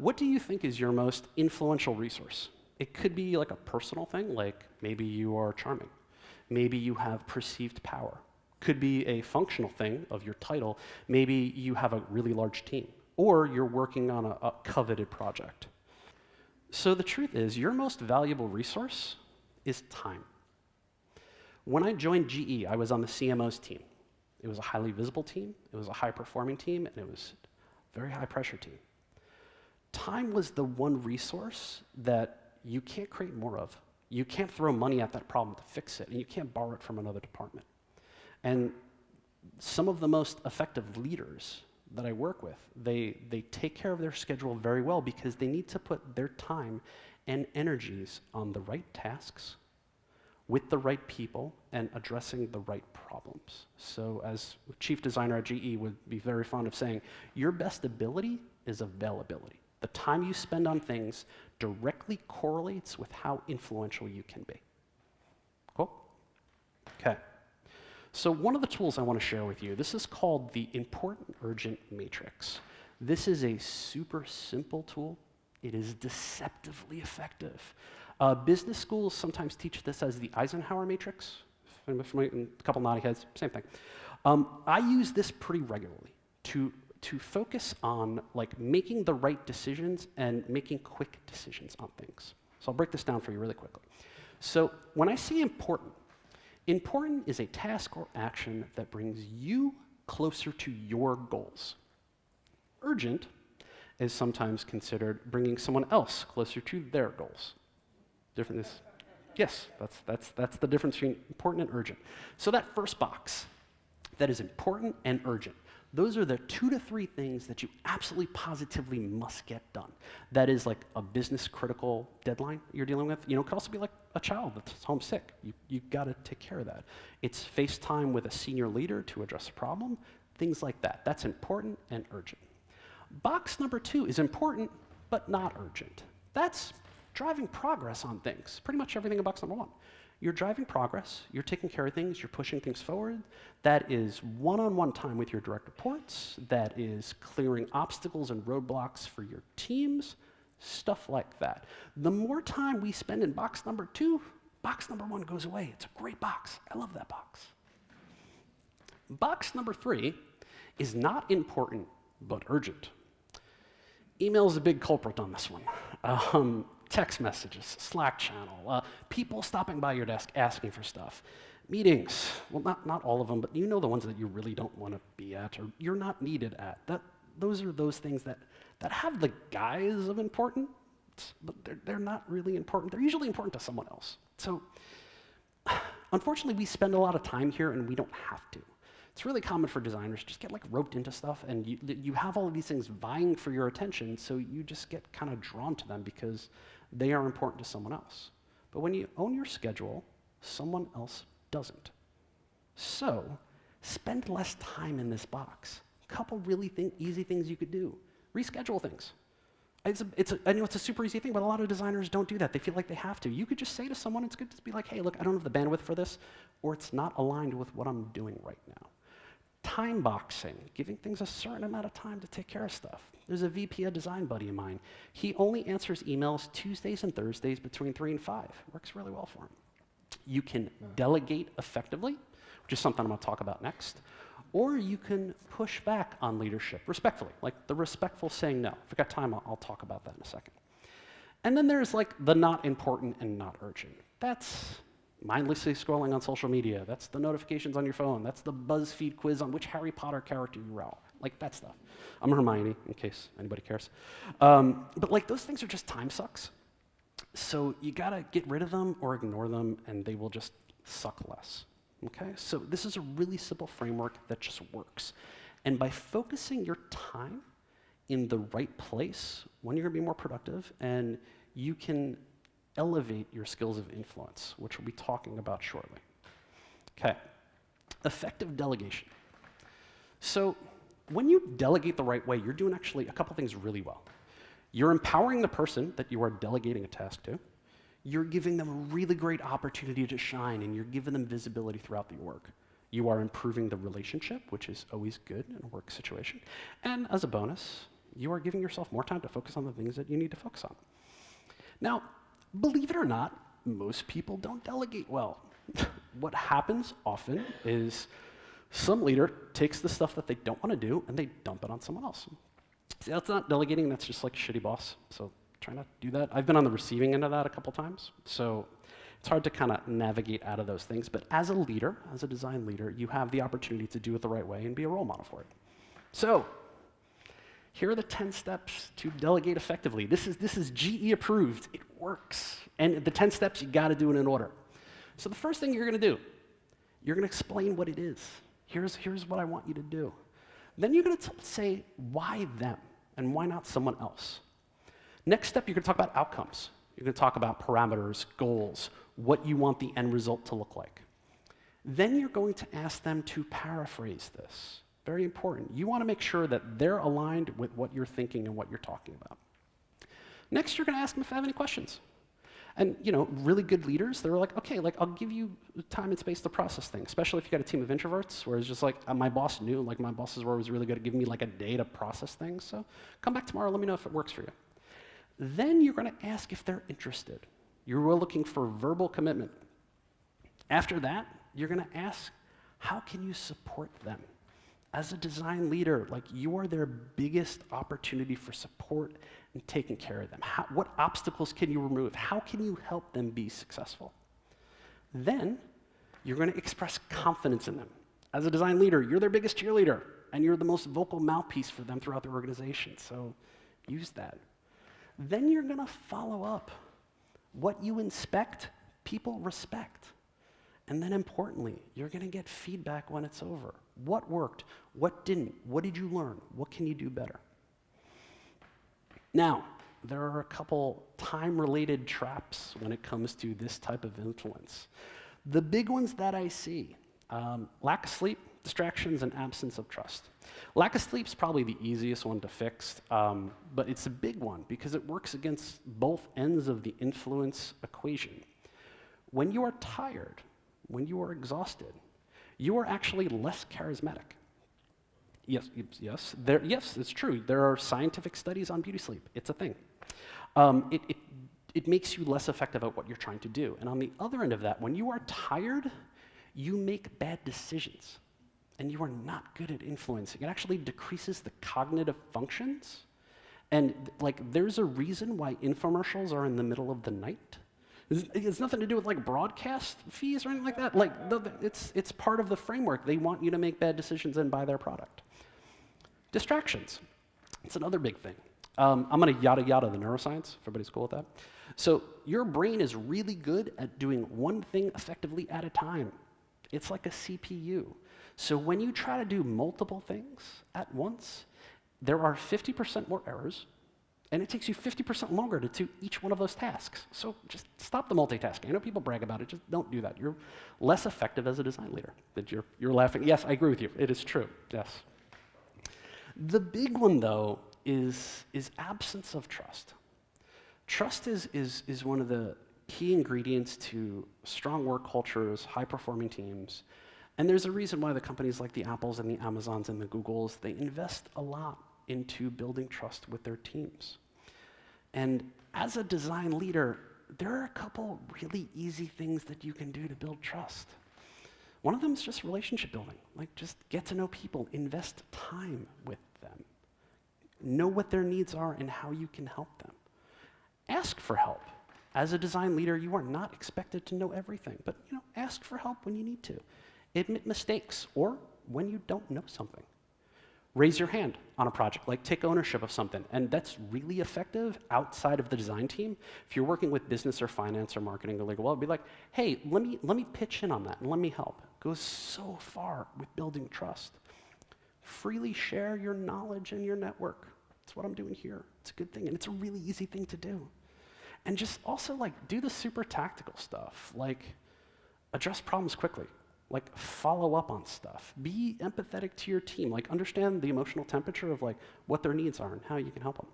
what do you think is your most influential resource? It could be like a personal thing, like maybe you are charming. Maybe you have perceived power. Could be a functional thing of your title. Maybe you have a really large team, or you're working on a coveted project. So the truth is, your most valuable resource is time. When I joined GE, I was on the CMO's team. It was a highly visible team, it was a high-performing team, and it was a very high-pressure team. Time was the one resource that you can't create more of. You can't throw money at that problem to fix it, and you can't borrow it from another department. And some of the most effective leaders that I work with, they take care of their schedule very well because they need to put their time and energies on the right tasks, with the right people, and addressing the right problems. So as chief designer at GE would be very fond of saying, your best ability is availability. The time you spend on things directly correlates with how influential you can be. Cool? Okay. So one of the tools I want to share with you, this is called the Important Urgent Matrix. This is a super simple tool. It is deceptively effective. Business schools sometimes teach this as the Eisenhower matrix. A couple naughty heads, same thing. I use this pretty regularly to focus on like making the right decisions and making quick decisions on things. So I'll break this down for you really quickly. So when I say important, important is a task or action that brings you closer to your goals. Urgent is sometimes considered bringing someone else closer to their goals. Different is, yes, that's the difference between important and urgent. So that first box, that is important and urgent. Those are the 2 to 3 things that you absolutely positively must get done. That is like a business critical deadline you're dealing with. You know, it could also be like a child that's homesick. You've got to take care of that. It's FaceTime with a senior leader to address a problem, things like that. That's important and urgent. Box number 2 is important, but not urgent. That's driving progress on things. Pretty much everything in box number 1. You're driving progress, you're taking care of things, you're pushing things forward. That is one-on-one time with your direct reports. That is clearing obstacles and roadblocks for your teams, stuff like that. The more time we spend in box number 2, box number 1 goes away. It's a great box. I love that box. Box number 3 is not important, but urgent. Email is a big culprit on this one. Text messages, Slack channel, people stopping by your desk asking for stuff. Meetings, well, not all of them, but you know the ones that you really don't want to be at or you're not needed at. Those are those things that have the guise of important, but they're not really important. They're usually important to someone else. So unfortunately, we spend a lot of time here and we don't have to. It's really common for designers to just get like roped into stuff and you have all of these things vying for your attention, so you just get kind of drawn to them because they are important to someone else. But when you own your schedule, someone else doesn't. So spend less time in this box. A couple really easy things you could do. Reschedule things. I know it's a super easy thing, but a lot of designers don't do that. They feel like they have to. You could just say to someone, it's good to be like, hey, look, I don't have the bandwidth for this, or it's not aligned with what I'm doing right now. Time boxing, giving things a certain amount of time to take care of stuff. There's a VP, a design buddy of mine. He only answers emails Tuesdays and Thursdays between 3 and 5. Works really well for him. You can delegate effectively, which is something I'm going to talk about next. Or you can push back on leadership respectfully, like the respectful saying no. If I got time, I'll talk about that in a second. And then there's like the not important and not urgent. That's mindlessly scrolling on social media. That's the notifications on your phone. That's the BuzzFeed quiz on which Harry Potter character you are. Like that stuff. I'm Hermione, in case anybody cares. But like those things are just time sucks. So you gotta get rid of them or ignore them and they will just suck less. Okay? So this is a really simple framework that just works. And by focusing your time in the right place, when you're gonna be more productive, and you can elevate your skills of influence, which we'll be talking about shortly. Okay, effective delegation. So when you delegate the right way, you're doing actually a couple things really well. You're empowering the person that you are delegating a task to. You're giving them a really great opportunity to shine, and you're giving them visibility throughout the org. You are improving the relationship, which is always good in a work situation. And as a bonus, You are giving yourself more time to focus on the things that you need to focus on. Now, believe it or not, most people don't delegate well. What happens often is some leader takes the stuff that they don't want to do and they dump it on someone else. See, that's not delegating, that's just like a shitty boss. So try not to do that. I've been on the receiving end of that a couple times. So it's hard to kind of navigate out of those things. But as a leader, as a design leader, you have the opportunity to do it the right way and be a role model for it. So here are the 10 steps to delegate effectively. This is GE approved. It works. And the 10 steps, you got to do it in order. So the first thing you're going to do, you're going to explain what it is. Here's what I want you to do. Then you're going to say why them and why not someone else. Next step, you're going to talk about outcomes. You're going to talk about parameters, goals, what you want the end result to look like. Then you're going to ask them to paraphrase this. Very important. You want to make sure that they're aligned with what you're thinking and what you're talking about. Next, you're going to ask them if they have any questions. And really good leaders, they're like, okay, I'll give you time and space to process things, especially if you got a team of introverts, where it's just like, my boss knew, my bosses were always really good at giving me a day to process things, so come back tomorrow, let me know if it works for you. Then you're going to ask if they're interested. You're looking for verbal commitment. After that, you're going to ask, how can you support them? As a design leader, you are their biggest opportunity for support and taking care of them. What obstacles can you remove? How can you help them be successful? Then you're going to express confidence in them. As a design leader, you're their biggest cheerleader, and you're the most vocal mouthpiece for them throughout their organization, so use that. Then you're going to follow up. What you inspect, people respect. And then importantly, you're going to get feedback when it's over. What worked? What didn't? What did you learn? What can you do better? Now, there are a couple time-related traps when it comes to this type of influence. The big ones that I see, lack of sleep, distractions, and absence of trust. Lack of sleep is probably the easiest one to fix, but it's a big one because it works against both ends of the influence equation. When you are tired, when you are exhausted, you are actually less charismatic. Yes, it's true. There are scientific studies on beauty sleep. It's a thing. It makes you less effective at what you're trying to do. And on the other end of that, when you are tired, you make bad decisions, and you are not good at influencing. It actually decreases the cognitive functions. And there's a reason why infomercials are in the middle of the night. It's nothing to do with broadcast fees or anything like that. It's part of the framework. They want you to make bad decisions and buy their product. Distractions. It's another big thing. I'm going to yada yada the neuroscience, if everybody's cool with that. So your brain is really good at doing one thing effectively at a time. It's like a CPU. So when you try to do multiple things at once, there are 50% more errors, and it takes you 50% longer to do each one of those tasks. So just stop the multitasking. I know people brag about it, just don't do that. You're less effective as a design leader. That you're laughing. Yes, I agree with you. It is true, yes. The big one, though, is absence of trust. Trust is one of the key ingredients to strong work cultures, high-performing teams. And there's a reason why the companies like the Apples and the Amazons and the Googles, they invest a lot into building trust with their teams. And as a design leader, there are a couple really easy things that you can do to build trust. One of them is just relationship building. Just get to know people, invest time with them. Know what their needs are and how you can help them. Ask for help. As a design leader, you are not expected to know everything, but ask for help when you need to. Admit mistakes or when you don't know something. Raise your hand on a project, take ownership of something, and that's really effective outside of the design team. If you're working with business or finance or marketing or legal, well, be like, hey, let me pitch in on that and let me help. It goes so far with building trust. Freely share your knowledge and your network. That's what I'm doing here. It's a good thing, and it's a really easy thing to do. And just also do the super tactical stuff, address problems quickly. Follow up on stuff. Be empathetic to your team. Understand the emotional temperature of what their needs are and how you can help them.